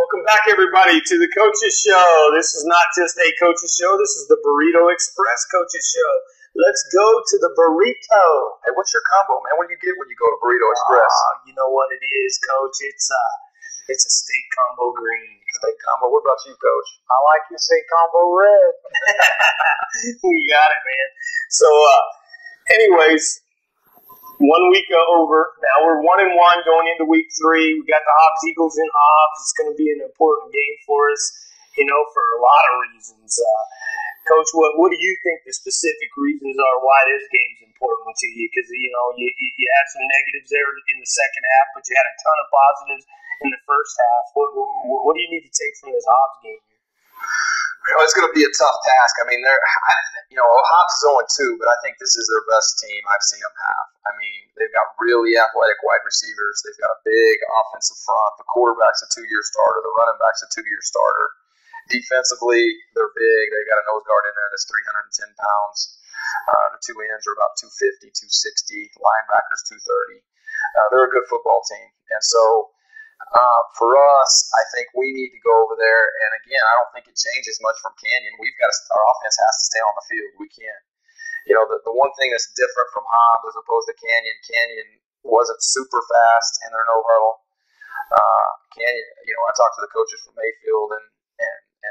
Welcome back, everybody, to the Coaches Show. This is not just a Coaches Show. This is the Burrito Express Coaches Show. Let's go to the burrito. Hey, what's your combo, man? What do you get when you go to Burrito Express? You know what it is, Coach. It's a steak combo green. Steak combo. What about you, Coach? I like your steak combo red. We got it, man. So, anyways, 1 week over. Now we're 1-1 going into week 3. We got the Hobbs Eagles in Hobbs. It's going to be an important game for us, for a lot of reasons. Coach, what do you think the specific reasons are why this game's important to you? Because, you had some negatives there in the second half, but you had a ton of positives in the first half. What do you need to take from this Hobbs game? It's going to be a tough task. I mean, Hobbs is 0-2, but I think this is their best team I've seen them have. I mean, they've got really athletic wide receivers. They've got a big offensive front. The quarterback's a 2-year starter. The running back's a 2-year starter. Defensively, they're big. They've got a nose guard in there that's 310 pounds. The two ends are about 250, 260. Linebackers, 230. They're a good football team. And so, for us, I think we need to go over there. And again, I don't think it changes much from Canyon. Our offense has to stay on the field. We can't. The one thing that's different from Hobbs as opposed to Canyon wasn't super fast in their no huddle. Canyon, I talked to the coaches from Mayfield and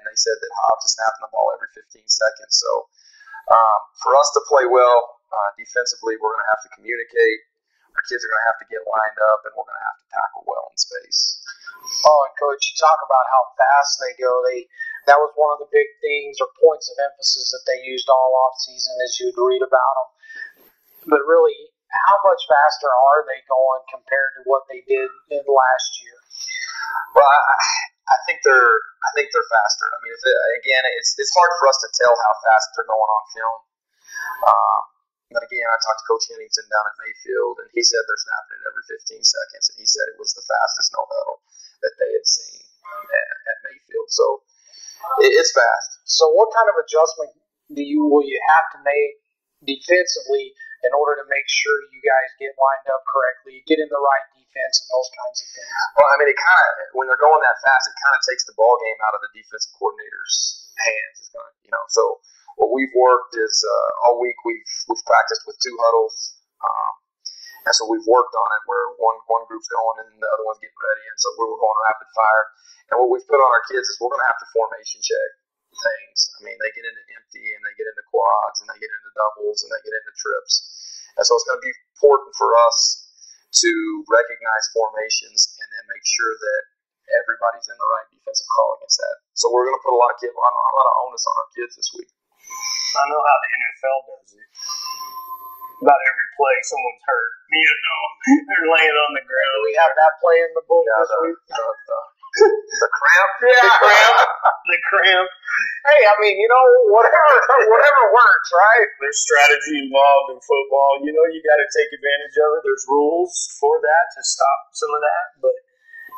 they said that Hobbs is snapping the ball every 15 seconds. So, for us to play well defensively, we're going to have to communicate. Our kids are going to have to get lined up, and we're going to have to tackle well in space. Oh, and Coach, you talk about how fast they go. That was one of the big things or points of emphasis that they used all off-season as you'd read about them. But really, how much faster are they going compared to what they did in last year? Well, I think they're faster. I mean, it's hard for us to tell how fast they're going on film. But again, I talked to Coach Hennington down at Mayfield, and he said they're snapping it every 15 seconds, and he said it was the fastest no huddle that they had seen at Mayfield. So it's fast. So what kind of adjustment will you have to make defensively in order to make sure you guys get lined up correctly, get in the right defense, and those kinds of things? Well, I mean, when they're going that fast, it kind of takes the ball game out of the defensive coordinator's hands. So what we've worked is all week we've practiced with 2 huddles, and so we've worked on it where one group's going and the other one's getting ready, and so we were going rapid fire. And what we've put on our kids is we're going to have to formation check things. I mean, they get into empty and they get into quads and they get into doubles and they get into trips, and so it's going to be important for us to recognize formations and then make sure that everybody's in the right defensive call against that. So we're going to put a lot of onus on our kids this week. I know how the NFL does it. About every play, someone's hurt. They're laying on the ground. We have that play in the book this week. The cramp? Yeah. The cramp. Hey, I mean, whatever works, right? There's strategy involved in football. You got to take advantage of it. There's rules for that to stop some of that. But,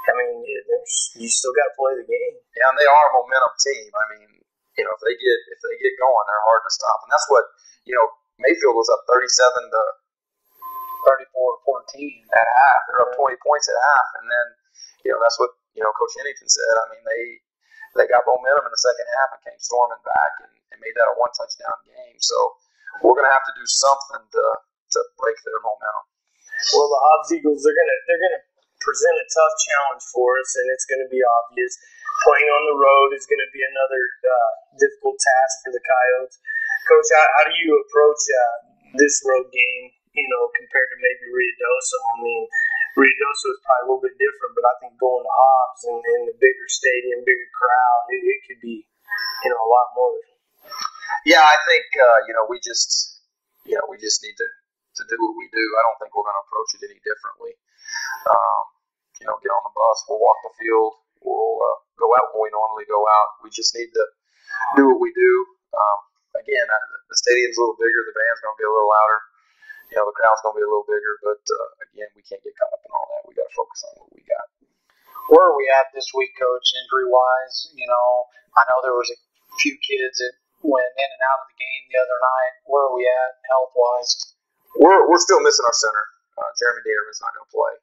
I mean, you still got to play the game. Yeah, and they are a momentum team. I mean, if they get going, they're hard to stop. And that's what, Mayfield was up 37 to 34-14 at half. They're up 20 points at half. And then, that's what, Coach Hennington said. I mean, they got momentum in the second half and came storming back and made that a 1-touchdown game. So we're going to have to do something to break their momentum. Well, the Hobbs Eagles, they're going to present a tough challenge for us, and it's going to be obvious. Playing on the road is going to be another difficult task for the Coyotes. Coach, how do you approach this road game, compared to maybe Ruidoso? I mean, Ruidoso is probably a little bit different, but I think going to Hobbs and the bigger stadium, bigger crowd, it could be, a lot more. Yeah, I think, we just need to do what we do. I don't think we're going to approach it any differently. Get on the bus, we'll walk the field, we'll go out when we normally go out. We just need to do what we do. Again, the stadium's a little bigger, the band's going to be a little louder, the crowd's going to be a little bigger, but again, we can't get caught up in all that. We got to focus on what we got. Where are we at this week, Coach, injury-wise? I know there was a few kids that went in and out of the game the other night. Where are we at health-wise? We're still missing our center. Jeremy Dieterman's not going to play.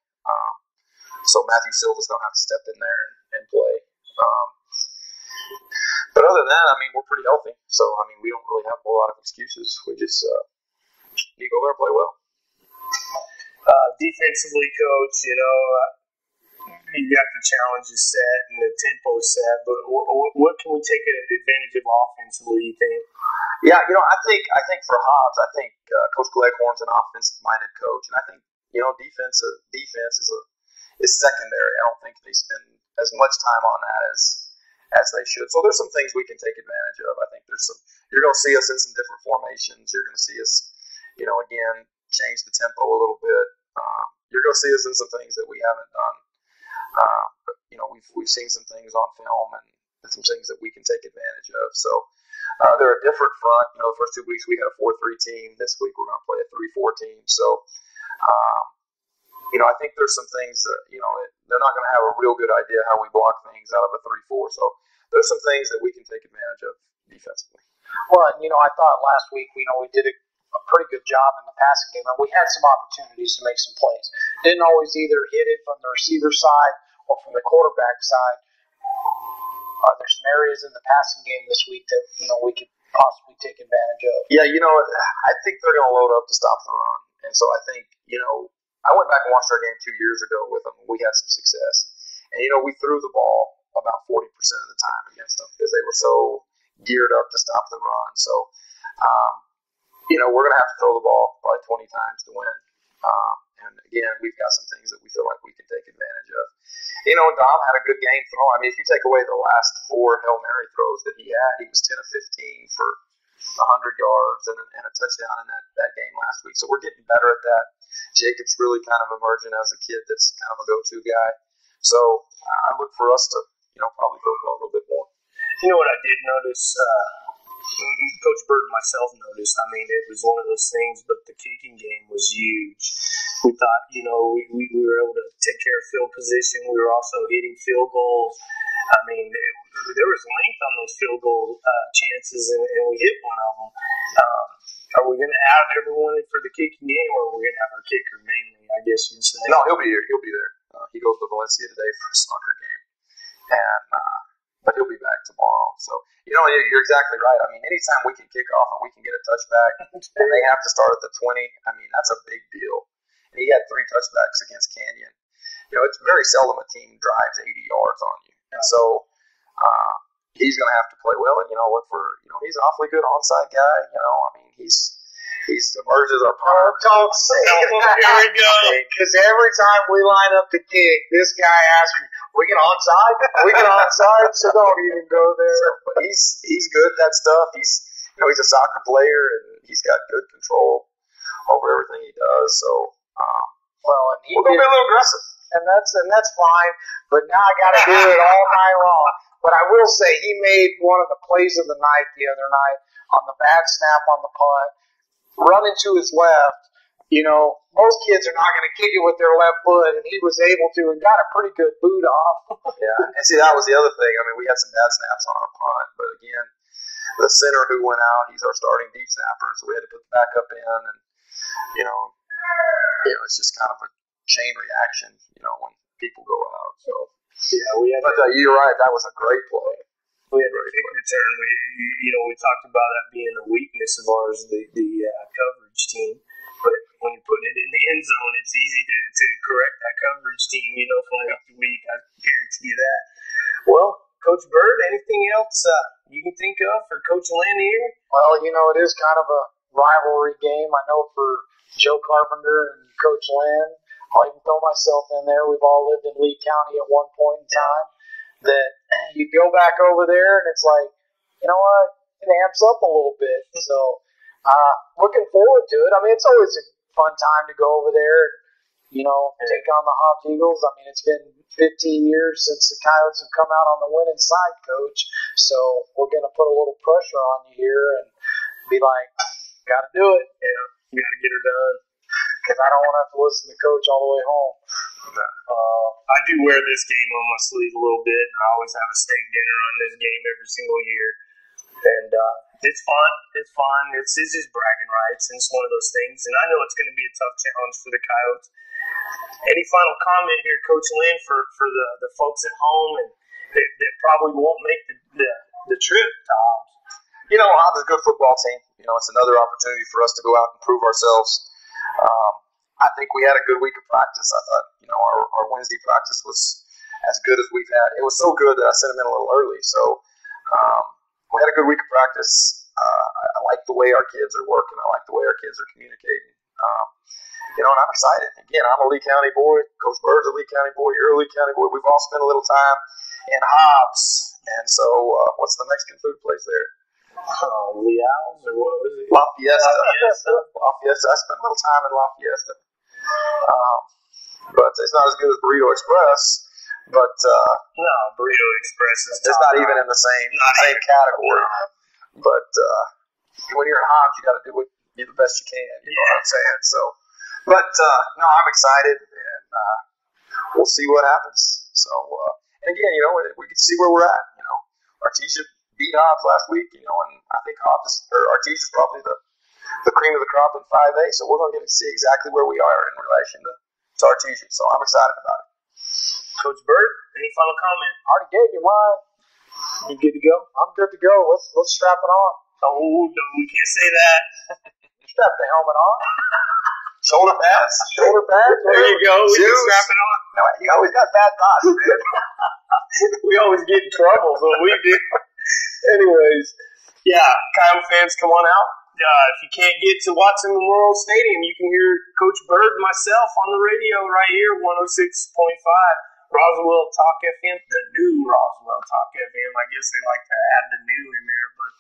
So Matthew Silva's going to have to step in there and play. pretty healthy. So, I mean, we don't really have a whole lot of excuses. We just need to go there and play well. Defensively, Coach, you got the challenges set and the tempo set, but what can we take advantage of offensively, you think? Yeah, I think for Hobbs, Coach Gleghorn's an offensive-minded coach, and I think defense is secondary. I don't think they spend as much time on that as they should. So there's some things we can take advantage of. I think you're going to see us in some different formations. You're going to see us, again, change the tempo a little bit. You're going to see us in some things that we haven't done. But we've seen some things on film and some things that we can take advantage of. So they're a different front. The first 2 weeks we had a 4-3 team. This week we're going to play a 3-4 team. So I think there's some things that they're not going to have a real good idea how we block things out of a 3-4. So there's some things that we can take advantage of defensively. Well, I thought last week we did a pretty good job in the passing game, and we had some opportunities to make some plays. Didn't always either hit it from the receiver side or from the quarterback side. Are there some areas in the passing game this week that we could possibly take advantage of? Yeah, I think they're going to load up to stop the run, and so I think I went back and watched our game 2 years ago with them. We had some success, and we threw the ball about 40% of the time against them because they were so geared up to stop the run. So we're going to have to throw the ball probably 20 times to win. And again, we've got some things that we feel like we can take advantage of. Dom had a good game throwing. I mean, if you take away the last 4 Hail Mary throws that he had, he was 10 of 15 for 100 yards and a touchdown in that game last week. So we're getting better at that. Jacob's really kind of emerging as a kid that's kind of a go-to guy. So I look for us to, probably throw the ball a little bit more. You know what I did notice? Coach Bird and myself noticed. I mean, it was one of those things, but the kicking game was huge. We thought, we were able to take care of field position. We were also hitting field goals. I mean, there was length on those field goal chances, and we hit one of them. Are we going to have everyone for the kicking game, or are we going to have our kicker mainly, I guess you'd say? No, he'll be here. He'll be there. He goes to Valencia today for a soccer game. But he'll be back tomorrow. So, you're exactly right. I mean, anytime we can kick off and we can get a touchback and they have to start at the 20, I mean, that's a big deal. And he had 3 touchbacks against Canyon. It's very seldom a team drives 80 yards on you. And so he's going to have to play well and, look for, he's an awfully good onside guy. I mean, he's emerged as our punter. Don't say that. Here we go. Because every time we line up to kick, this guy asks me, we get onside? We get onside? So don't even go there. But he's good at that stuff. He's a soccer player and he's got good control over everything he does. So we're going to be a little aggressive. And that's fine. But now I got to do it all night long. But I will say he made one of the plays of the night the other night on the bad snap on the punt, running to his left. Most kids are not going to kick it with their left foot, and he was able to and got a pretty good boot off. Yeah, and see, that was the other thing. I mean, we had some bad snaps on our punt, but again, the center who went out, he's our starting deep snapper, so we had to put the backup in, and it's just kind of a chain reaction, when people go out. So yeah, but you're right, that was a great play. We had a kick return. We talked about that being a weakness of ours, the coverage team. But when you're putting it in the end zone, it's easy to correct that coverage team, from week to week. I guarantee you that. Well, Coach Bird, anything else you can think of for Coach Lynn here? Well, it is kind of a rivalry game. I know for Joe Carpenter and Coach Lynn, I'll even throw myself in there. We've all lived in Lee County at one point in time. That you go back over there and it's like, you know what, it amps up a little bit. So looking forward to it. I mean, it's always a fun time to go over there and, take on the Hobbs Eagles. I mean, it's been 15 years since the Coyotes have come out on the winning side, Coach. So we're going to put a little pressure on you here and be like, got to do it. You got to get her done. Because I don't want to have to listen to Coach all the way home. I do wear this game on my sleeve a little bit, and I always have a steak dinner on this game every single year. And it's fun. It's fun. It's just bragging rights, and it's one of those things. And I know it's going to be a tough challenge for the Coyotes. Any final comment here, Coach Lynn, for the folks at home and that probably won't make the trip to Hobbs? Hobbs is a good football team. It's another opportunity for us to go out and prove ourselves. I think we had a good week of practice. I thought, our Wednesday practice was as good as we've had. It was so good that I sent them in a little early. So we had a good week of practice. I like the way our kids are working. I like the way our kids are communicating. And I'm excited. Again, I'm a Lee County boy. Coach Bird's a Lee County boy. You're a Lee County boy. We've all spent a little time in Hobbs. And so what's the Mexican food place there? Lee Owls, or what was it? La Fiesta. I spent a little time in La Fiesta. But it's not as good as Burrito Express. But no, Burrito Express is it's not even in the same category. No. But when you're in Hobbs, you got to do the best you can. You know what I'm saying? So, but no, I'm excited, and we'll see what happens. So, and again, we can see where we're at. Artesia beat Hobbs last week. And I think Artesia is probably the cream of the crop in 5A. So we're going to get to see exactly where we are in relation to Artesia. So I'm excited about it. Coach Bird, any final comment? I already gave you mine. You good to go? I'm good to go. Let's strap it on. Oh, no, we can't say that. Strap the helmet on. Shoulder pads. There you go. We can strap it on. You always got bad thoughts, man. We always get in trouble, so we do. Anyways, Kyle fans, come on out. If you can't get to Watson Memorial Stadium, you can hear Coach Bird and myself on the radio right here, 106.5. Roswell Talk FM, the new Roswell Talk FM. I guess they like to add the new in there, but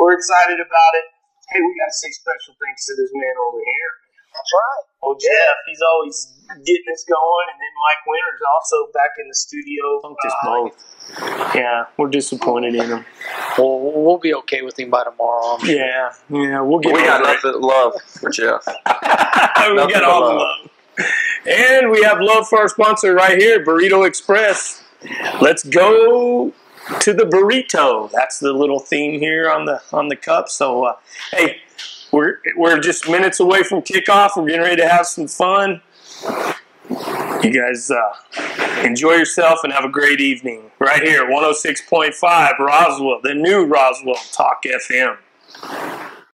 we're excited about it. Hey, we got to say special thanks to this man over here. That's right. Well, Jeff, he's always getting us going, and then Mike Winter's also back in the studio. Just both. Yeah, we're disappointed in him. We'll be okay with him by tomorrow. Yeah, we'll get. We got nothing love for Jeff. We got all the love. And we have love for our sponsor right here, Burrito Express. Let's go to the burrito. That's the little theme here on the cup. So, hey, we're just minutes away from kickoff. We're getting ready to have some fun. You guys enjoy yourself and have a great evening. Right here, 106.5 Roswell, the new Roswell Talk FM.